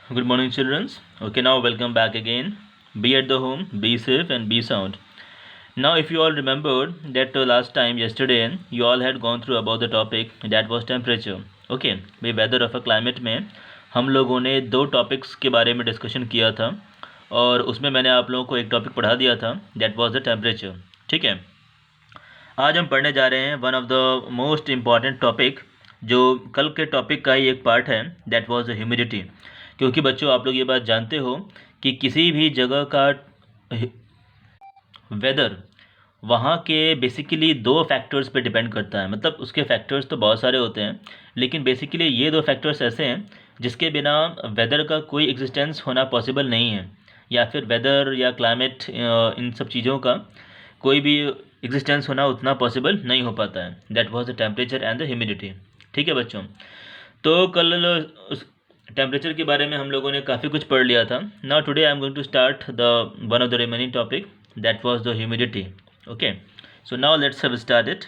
Good morning, children. Okay, now welcome back again. Be at the home, be safe, and be sound. Now, if you all remembered that last time, yesterday, you all had gone through about the topic that was temperature. Okay, भाई weather of a climate में हम लोगों ने दो topics के बारे में discussion किया था और उसमें मैंने आप लोगों को एक टॉपिक पढ़ा दिया था दैट वाज द टेम्परेचर. ठीक है, आज हम पढ़ने जा रहे हैं one of the most important topic जो कल के टॉपिक का ही एक पार्ट है दैट वाज द ह्यूमिडिटी. क्योंकि बच्चों आप लोग ये बात जानते हो कि किसी भी जगह का वेदर वहाँ के बेसिकली दो फैक्टर्स पे डिपेंड करता है. मतलब उसके फैक्टर्स तो बहुत सारे होते हैं लेकिन बेसिकली ये दो फैक्टर्स ऐसे हैं जिसके बिना वेदर का कोई एग्जिस्टेंस होना पॉसिबल नहीं है, या फिर वेदर या क्लाइमेट इन सब चीज़ों का कोई भी एग्जिस्टेंस होना उतना पॉसिबल नहीं हो पाता है. That was the temperature and the humidity. ठीक है बच्चों, तो कल उस टेम्परेचर के बारे में हम लोगों ने काफ़ी कुछ पढ़ लिया था. Now today I am going to start the one of the remaining topic that was the humidity. Okay, so now let's have start it.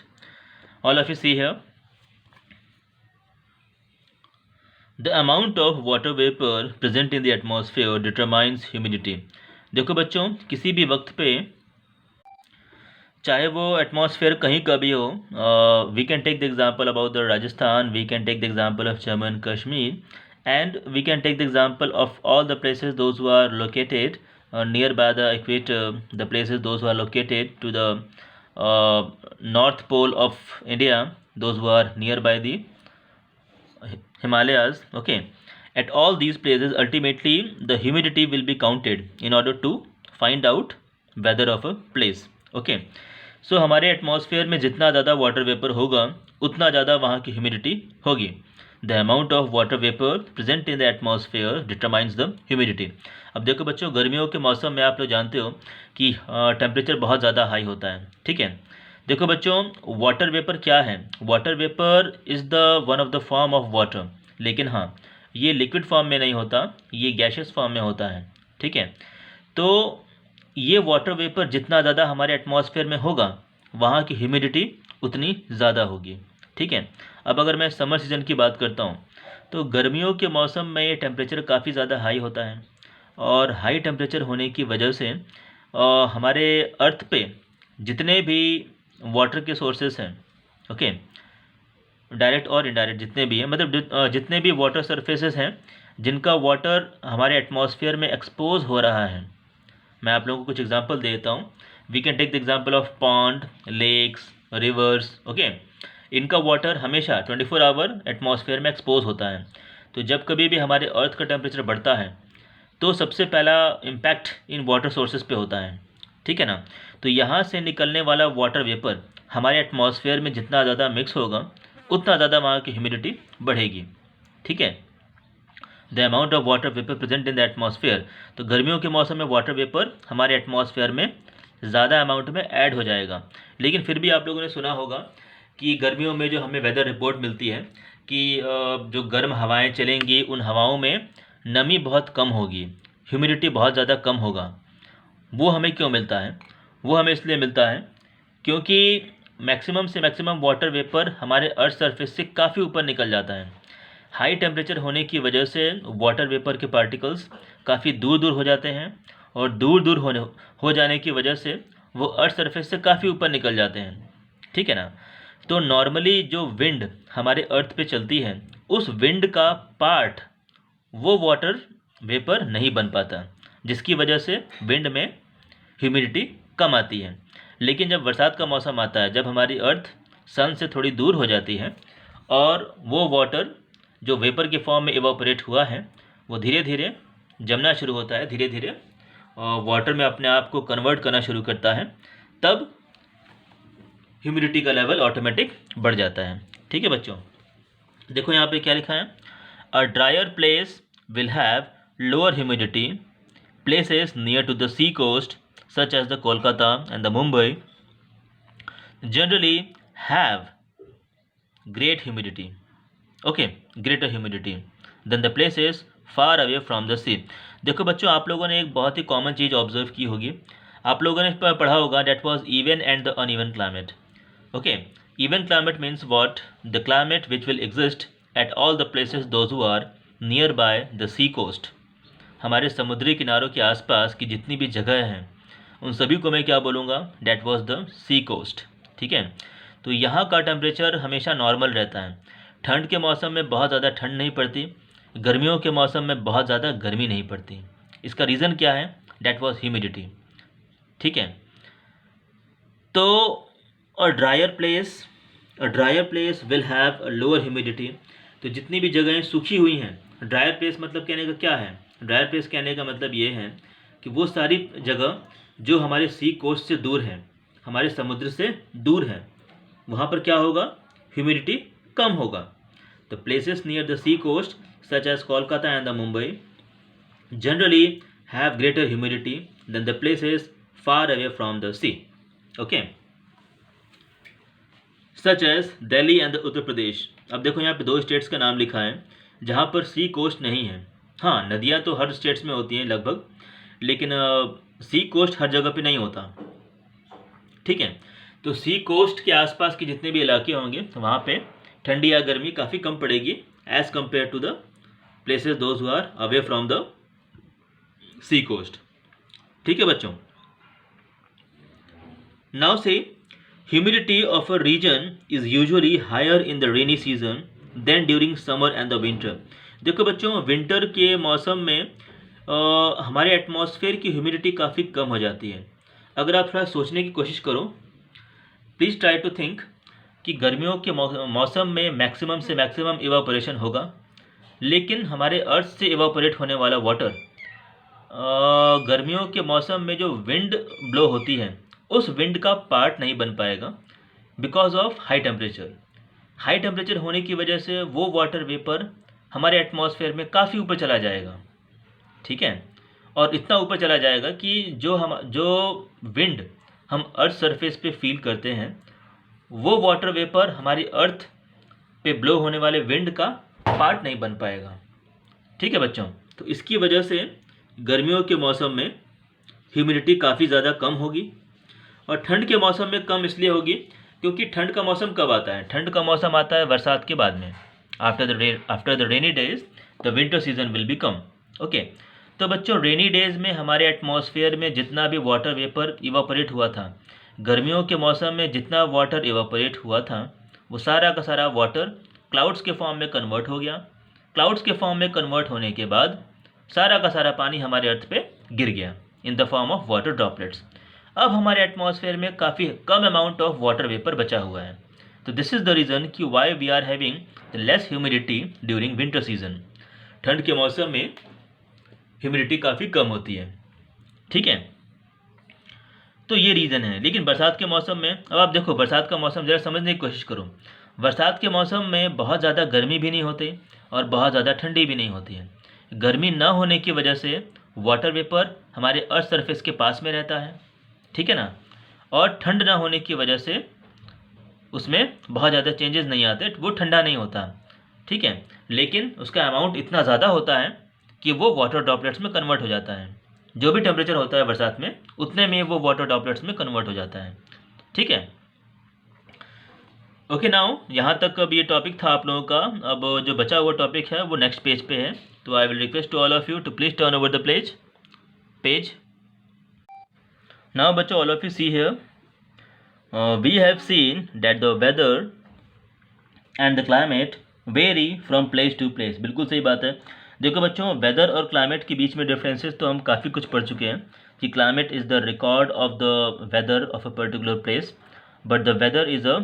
All of you see here, the amount of water vapor present in the atmosphere determines humidity. देखो बच्चों, किसी भी वक्त पे चाहे वो atmosphere कहीं का भी हो, we can take the example about the Rajasthan, we can take the example of Jammu and Kashmir, and we can take the example of all the places those who are located nearby the equator, the places those who are located to the north pole of India, those who are nearby the Himalayas. Okay, at all these places ultimately the humidity will be counted in order to find out weather of a place. Okay, so हमारे atmosphere में जितना ज़्यादा water vapour होगा उतना ज़्यादा वहाँ की humidity होगी. The amount of water vapour present in the atmosphere determines the humidity. अब देखो बच्चों, गर्मियों के मौसम में आप लोग जानते हो कि टेम्परेचर बहुत ज़्यादा हाई होता है. ठीक है, देखो बच्चों, वाटर वेपर क्या है? Water vapour is the one of the form of water, लेकिन हाँ ये लिक्विड फॉर्म में नहीं होता, ये गैशियस फॉर्म में होता है. ठीक है, तो ये वाटर वेपर जितना ज़्यादा हमारे एटमॉस्फेयर में होगा वहाँ की ह्यूमिडिटी उतनी ज़्यादा होगी. ठीक है, अब अगर मैं समर सीज़न की बात करता हूँ तो गर्मियों के मौसम में ये टेम्परेचर काफ़ी ज़्यादा हाई होता है और हाई टेम्परेचर होने की वजह से हमारे अर्थ पे जितने भी वाटर के सोर्सेस हैं, ओके, डायरेक्ट और इनडायरेक्ट जितने भी हैं, मतलब जितने भी वाटर सरफेसेस हैं जिनका वाटर हमारे एटमॉस्फेयर में एक्सपोज हो रहा है. मैं आप लोगों को कुछ एग्जांपल देता हूँ. We can take the example of pond, lakes, rivers. Okay, इनका वाटर हमेशा 24 आवर एटमॉस्फेयर में एक्सपोज होता है. तो जब कभी भी हमारे अर्थ का टेम्परेचर बढ़ता है तो सबसे पहला इम्पैक्ट इन वाटर सोर्सेज पे होता है. ठीक है ना, तो यहाँ से निकलने वाला वाटर वेपर हमारे एटमॉस्फेयर में जितना ज़्यादा मिक्स होगा उतना ज़्यादा वहाँ की ह्यूमिडिटी बढ़ेगी. ठीक है, the amount of water vapour present in the atmosphere. तो गर्मियों के मौसम में वाटर वेपर हमारे एटमॉस्फेयर में ज़्यादा अमाउंट में ऐड हो जाएगा. लेकिन फिर भी आप लोगों ने सुना होगा कि गर्मियों में जो हमें वेदर रिपोर्ट मिलती है कि जो गर्म हवाएं चलेंगी उन हवाओं में नमी बहुत कम होगी, ह्यूमिडिटी बहुत ज़्यादा कम होगा. वो हमें क्यों मिलता है? वो हमें इसलिए मिलता है क्योंकि मैक्सिमम से मैक्सिमम वाटर वेपर हमारे अर्थ सरफेस से काफ़ी ऊपर निकल जाता है. हाई टेम्परेचर होने की वजह से वाटर वेपर के पार्टिकल्स काफ़ी दूर दूर हो जाते हैं और दूर दूर हो जाने की वजह से वो अर्थ सरफेस से काफ़ी ऊपर निकल जाते हैं. ठीक है ना, तो नॉर्मली जो विंड हमारे अर्थ पे चलती है उस विंड का पार्ट वो वाटर वेपर नहीं बन पाता, जिसकी वजह से विंड में ह्यूमिडिटी कम आती है. लेकिन जब बरसात का मौसम आता है, जब हमारी अर्थ सन से थोड़ी दूर हो जाती है और वो वाटर जो वेपर के फॉर्म में इवापोरेट हुआ है वो धीरे धीरे जमना शुरू होता है, धीरे धीरे वाटर में अपने आप को कन्वर्ट करना शुरू करता है, तब ह्यूमिडिटी का लेवल ऑटोमेटिक बढ़ जाता है. ठीक है बच्चों, देखो यहाँ पे क्या लिखा है, a drier place will have lower humidity. Places near to the sea coast such as the Kolkata and the Mumbai generally have great humidity, okay, greater humidity than the places far away from the sea. देखो बच्चों, आप लोगों ने एक बहुत ही common चीज़ observe की होगी, आप लोगों ने पढ़ा होगा that was even and the uneven climate. Okay, even climate means what? The climate which will exist at all the places those who are nearby the sea coast. हमारे समुद्री किनारों के आसपास की जितनी भी जगह हैं उन सभी को मैं क्या बोलूँगा, that was the sea coast. ठीक है, तो यहाँ का टेम्परेचर हमेशा नॉर्मल रहता है। ठंड के मौसम में बहुत ज़्यादा ठंड नहीं पड़ती, गर्मियों के मौसम में बहुत ज़्यादा गर्मी नहीं पड़ती। इसका रीज़न क्या है, डैट वाज ह्यूमिडिटी। ठीक है, तो a drier place will have a lower humidity. तो जितनी भी जगहें सूखी हुई हैं, ड्रायर प्लेस मतलब कहने का क्या है, ड्रायर प्लेस कहने का मतलब ये है कि वो सारी जगह जो हमारे सी कोस्ट से दूर है, हमारे समुद्र से दूर है, वहाँ पर क्या होगा, ह्यूमिडिटी कम होगा। The places near the sea coast such as Kolkata and the Mumbai generally have greater humidity than the places far away from the sea. Okay, such as Delhi and Uttar Pradesh. अब देखो यहाँ पे दो स्टेट्स का नाम लिखा है जहाँ पर सी कोस्ट नहीं है। हाँ, नदियाँ तो हर स्टेट्स में होती हैं लगभग, लेकिन सी कोस्ट हर जगह पे नहीं होता। ठीक है, तो सी कोस्ट के आसपास के जितने भी इलाके होंगे वहाँ पे ठंडी या गर्मी काफ़ी कम पड़ेगी as compare to the places those who are away from the sea coast. ठीक है बच्चों, now so humidity of a region is usually higher in the rainy season than during summer and the winter. देखो बच्चों, winter के मौसम में हमारे atmosphere की ह्यूमिडिटी काफ़ी कम हो जाती है। अगर आप थोड़ा सोचने की कोशिश करो, प्लीज़ ट्राई टू थिंक कि गर्मियों के मौसम में मैक्सिमम से मैक्सिमम इवापोरेशन होगा, लेकिन हमारे अर्थ से इवापोरेट होने वाला वाटर गर्मियों के मौसम में जो विंड ब्लो होती है उस विंड का पार्ट नहीं बन पाएगा because of high temperature. High temperature होने की वजह से वो वाटर वेपर हमारे एटमॉस्फेयर में काफ़ी ऊपर चला जाएगा। ठीक है, और इतना ऊपर चला जाएगा कि जो विंड हम अर्थ सरफेस पे फील करते हैं वो वाटर वेपर हमारी अर्थ पे ब्लो होने वाले विंड का पार्ट नहीं बन पाएगा। ठीक है बच्चों, तो इसकी वजह से गर्मियों के मौसम में ह्यूमिडिटी काफ़ी ज़्यादा कम होगी, और ठंड के मौसम में कम इसलिए होगी क्योंकि ठंड का मौसम कब आता है, ठंड का मौसम आता है बरसात के बाद में। After the rainy days the winter season will be come. Okay, तो बच्चों रेनी डेज में हमारे एटमॉस्फेयर में जितना भी वाटर वेपर इवापोरेट हुआ था, गर्मियों के मौसम में जितना वाटर इवापोरेट हुआ था, वो सारा का सारा वाटर क्लाउड्स के फॉर्म में कन्वर्ट हो गया। क्लाउड्स के फॉर्म में कन्वर्ट होने के बाद सारा का सारा पानी हमारे अर्थ पे गिर गया in the form of water droplets. अब हमारे एटमॉस्फेयर में काफ़ी कम अमाउंट ऑफ वाटर वेपर बचा हुआ है। तो दिस इज़ द रीज़न कि why we are having the less humidity during winter season. ठंड के मौसम में ह्यूमिडिटी काफ़ी कम होती है। ठीक है, तो ये रीज़न है। लेकिन बरसात के मौसम में, अब आप देखो बरसात का मौसम ज़रा समझने की कोशिश करो। बरसात के मौसम में बहुत ज़्यादा गर्मी भी नहीं होती और बहुत ज़्यादा ठंडी भी नहीं होती है। गर्मी ना होने की वजह से वाटर वेपर हमारे अर्थ सरफेस के पास में रहता है। ठीक है ना, और ठंड ना होने की वजह से उसमें बहुत ज़्यादा चेंजेस नहीं आते, वो ठंडा नहीं होता। ठीक है, लेकिन उसका अमाउंट इतना ज़्यादा होता है कि वो वाटर ड्रॉपलेट्स में कन्वर्ट हो जाता है। जो भी टेम्परेचर होता है बरसात में उतने में वो वाटर ड्रॉपलेट्स में कन्वर्ट हो जाता है। ठीक है, ओके नाउ यहाँ तक अब ये टॉपिक था आप लोगों का। अब जो बचा हुआ टॉपिक है वो नेक्स्ट पेज पे है, तो I will request to all of you to please turn over the page. Now बच्चों, all of you see here, we have seen that the weather and the climate vary from place to place। बिल्कुल सही बात है। देखो बच्चों, weather और climate के बीच में डिफरेंसेस तो हम काफ़ी कुछ पढ़ चुके हैं कि climate is the record of the weather of a particular place, but the weather is a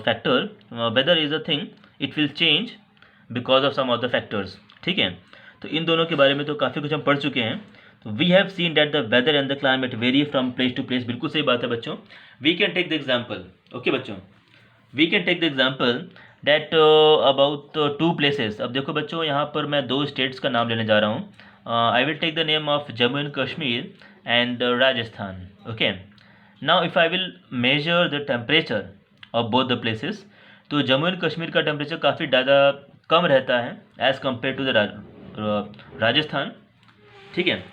factor, weather is a thing, it will change because of some of the factors. ठीक है, तो इन दोनों के बारे में तो काफ़ी कुछ हम पढ़ चुके हैं। तो we have seen that the weather and the climate vary from place to place. बिल्कुल सही बात है बच्चों। We can take the example, okay बच्चों, we can take the example that about two places. अब देखो बच्चों, यहाँ पर मैं दो स्टेट्स का नाम लेने जा रहा हूँ। I will take the name of Jammu and Kashmir and Rajasthan. Okay, now if I will measure the temperature of both the places, तो जम्मू एंड कश्मीर का टेम्परेचर काफ़ी ज़्यादा कम रहता है as compare to the Rajasthan. ठीक है,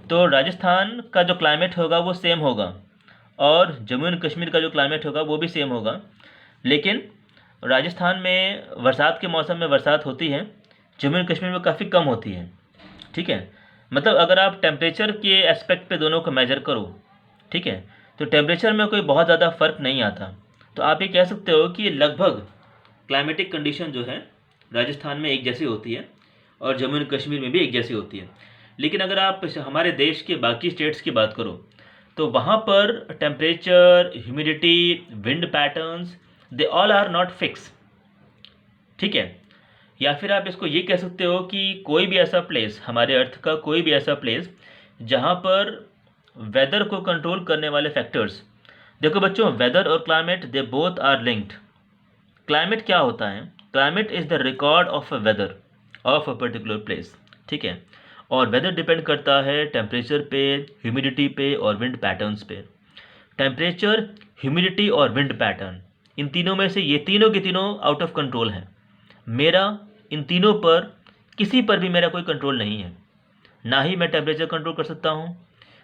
तो राजस्थान का जो क्लाइमेट होगा वो सेम होगा और जम्मू एंड कश्मीर का जो क्लाइमेट होगा वो भी सेम होगा, लेकिन राजस्थान में बरसात के मौसम में बरसात होती है, जम्मू एंड कश्मीर में काफ़ी कम होती है। ठीक है, मतलब अगर आप टेम्परेचर के एस्पेक्ट पे दोनों को मेजर करो, ठीक है, तो टेम्परेचर में कोई बहुत ज़्यादा फ़र्क नहीं आता। तो आप ये कह सकते हो कि लगभग क्लाइमेटिक कंडीशन जो है राजस्थान में एक जैसी होती है और जम्मू एंड कश्मीर में भी एक जैसी होती है। लेकिन अगर आप हमारे देश के बाकी स्टेट्स की बात करो तो वहाँ पर temperature, humidity, wind patterns, they all are not fix, ठीक है। या फिर आप इसको ये कह सकते हो कि कोई भी ऐसा प्लेस, हमारे अर्थ का कोई भी ऐसा प्लेस जहाँ पर वेदर को कंट्रोल करने वाले फैक्टर्स, देखो बच्चों, वेदर और climate they both are linked. Climate क्या होता है? Climate is the record of a weather of a particular place, ठीक है। और वेदर डिपेंड करता है टेम्परेचर पे, ह्यूमिडिटी पे और विंड पैटर्न्स पे। टेम्परेचर, ह्यूमिडिटी और विंड पैटर्न, इन तीनों में से ये तीनों के तीनों आउट ऑफ कंट्रोल हैं। मेरा इन तीनों पर किसी पर भी मेरा कोई कंट्रोल नहीं है। ना ही मैं टेम्परेचर कंट्रोल कर सकता हूँ,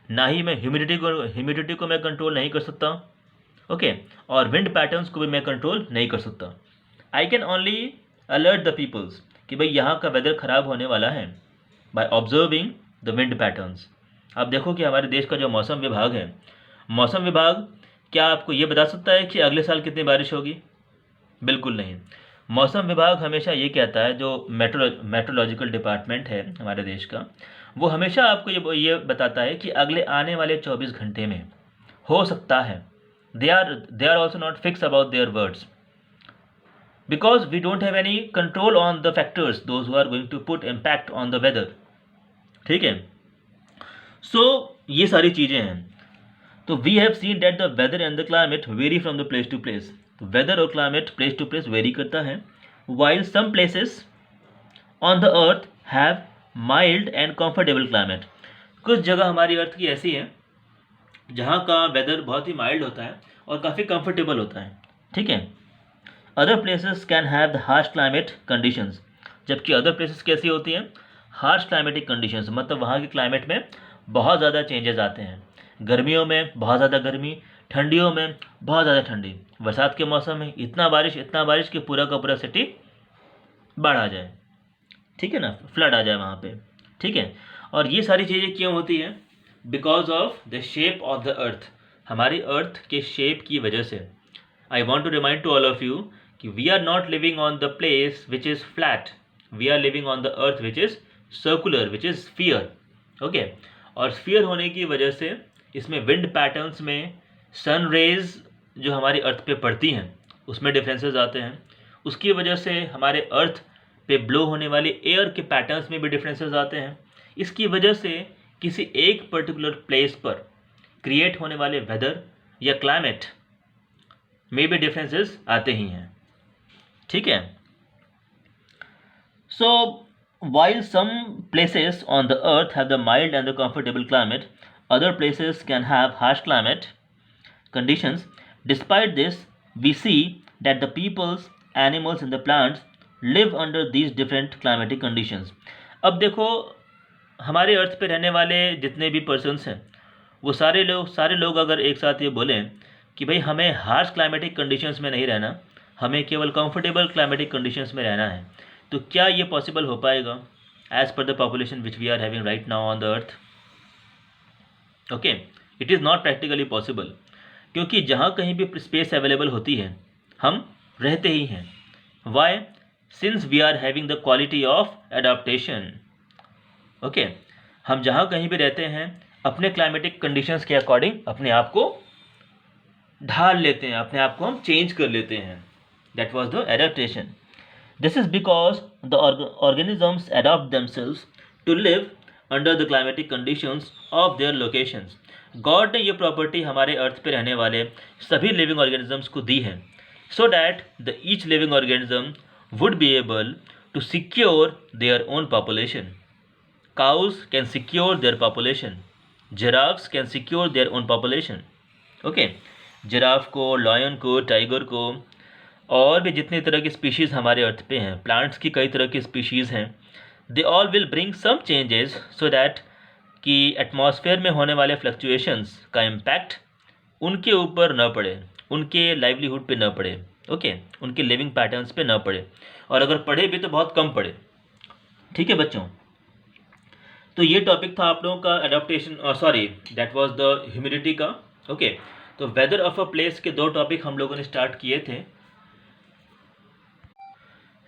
ना ही मैं ह्यूमिडिटी को मैं कंट्रोल नहीं कर सकता, ओके। और विंड पैटर्न्स को भी मैं कंट्रोल नहीं कर सकता। I can only alert the peoples कि भाई यहाँ का वेदर ख़राब होने वाला है by observing the wind patterns. आप देखो कि हमारे देश का जो मौसम विभाग है, मौसम विभाग क्या आपको ये बता सकता है कि अगले साल कितनी बारिश होगी? बिल्कुल नहीं। मौसम विभाग हमेशा ये कहता है, जो मेट्रोलॉजिकल डिपार्टमेंट है हमारे देश का, वो हमेशा आपको ये बताता है कि अगले आने वाले 24 घंटे में हो सकता है। They are also not fix about their words because we don't have any control on the factors those who are going to put impact on the weather, ठीक है। सो ये सारी चीज़ें हैं। तो we have seen that the weather and the climate vary from the place to place. तो weather और climate place to place vary करता है। While some places on the earth have mild and comfortable climate. कुछ जगह हमारी अर्थ की ऐसी है जहाँ का वेदर बहुत ही माइल्ड होता है और काफ़ी कंफर्टेबल होता है, ठीक है। Other places can have the harsh climate conditions. जबकि अदर प्लेसेस कैसी होती हैं? हार्श क्लाइमेटिक कंडीशंस, मतलब वहाँ के क्लाइमेट में बहुत ज़्यादा चेंजेस आते हैं। गर्मियों में बहुत ज़्यादा गर्मी, ठंडियों में बहुत ज़्यादा ठंडी, बरसात के मौसम में इतना बारिश कि पूरा का पूरा सिटी बाढ़ आ जाए, ठीक है ना, फ्लड आ जाए वहाँ पे, ठीक है। और ये सारी चीज़ें क्यों होती हैं? Because of the shape of the earth, हमारी अर्थ के शेप की वजह से। I want to remind to all of you कि we are not living on the place which is flat, we are living on the earth which is circular, which is sphere, okay. और sphere होने की वजह से इसमें wind patterns में sun rays जो हमारी अर्थ पे पड़ती हैं उसमें डिफरेंसेस आते हैं। उसकी वजह से हमारे अर्थ पे ब्लो होने वाली एयर के पैटर्न्स में भी डिफरेंसेस आते हैं। इसकी वजह से किसी एक पर्टिकुलर प्लेस पर क्रिएट होने वाले वेदर या क्लाइमेट में भी डिफरेंसेस आते ही हैं, ठीक है। सो while some places on the earth have the mild and the comfortable climate, other places can have harsh climate conditions. Despite this, we see that the peoples, animals and the plants live under these different climatic conditions. अब देखो, हमारे अर्थ पे रहने वाले जितने भी persons हैं वो सारे लोग अगर एक साथ ये बोलें कि भाई हमें हार्श क्लाइमेटिक कंडीशंस में नहीं रहना, हमें केवल कंफर्टेबल क्लाइमेटिक कंडीशंस में रहना है, तो क्या ये पॉसिबल हो पाएगा as per the population which we are having right now on the earth? Okay, it is not practically possible, क्योंकि जहाँ कहीं भी स्पेस अवेलेबल होती है हम रहते ही हैं। Why? Since we are having the quality of adaptation, okay. हम जहाँ कहीं भी रहते हैं अपने क्लाइमेटिक कंडीशंस के अकॉर्डिंग अपने आप को ढाल लेते हैं, अपने आप को हम चेंज कर लेते हैं। That was the adaptation. This is because the organisms adapt themselves to live under the climatic conditions of their locations. God ने ये प्रॉपर्टी हमारे अर्थ पे रहने वाले सभी लिविंग ऑर्गेनिजम्स को दी है, so that the each living organism would be able to secure their own population. Cows can secure their population. Giraffes can secure their own population. Okay, giraffe को, लॉयन को, tiger को और भी जितनी तरह की स्पीशीज़ हमारे अर्थ पे हैं, प्लांट्स की कई तरह की स्पीशीज़ हैं, they all will bring some changes so that कि एटमॉस्फेयर में होने वाले फ्लक्चुएशंस का इम्पैक्ट उनके ऊपर न पड़े, उनके लाइवलीहुड पे न पड़े, ओके, उनके लिविंग पैटर्न्स पे न पड़े, और अगर पड़े भी तो बहुत कम पड़े, ठीक है बच्चों। तो ये टॉपिक था आप लोगों का adaptation, sorry that was the humidity का। ओके, तो वेदर ऑफ अ प्लेस के 2 टॉपिक हम लोगों ने स्टार्ट किए थे,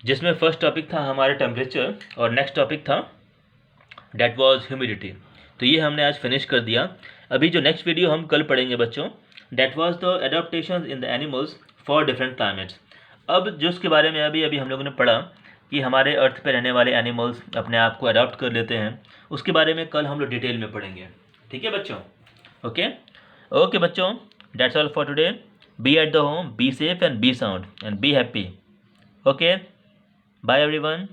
जिसमें फर्स्ट टॉपिक था हमारा टेम्परेचर और नेक्स्ट टॉपिक था दैट वाज ह्यूमिडिटी। तो ये हमने आज फिनिश कर दिया। अभी जो नेक्स्ट वीडियो हम कल पढ़ेंगे बच्चों, that was the adaptation in the animals for different climates. अब जो उसके बारे में अभी हम लोगों ने पढ़ा कि हमारे अर्थ पे रहने वाले एनिमल्स अपने आप को अडॉप्ट कर लेते हैं, उसके बारे में कल हम लोग डिटेल में पढ़ेंगे। ठीक है बच्चों? ओके ओके बच्चों, that's all for today. Be at the home, be safe and be sound and be happy. Okay, bye everyone.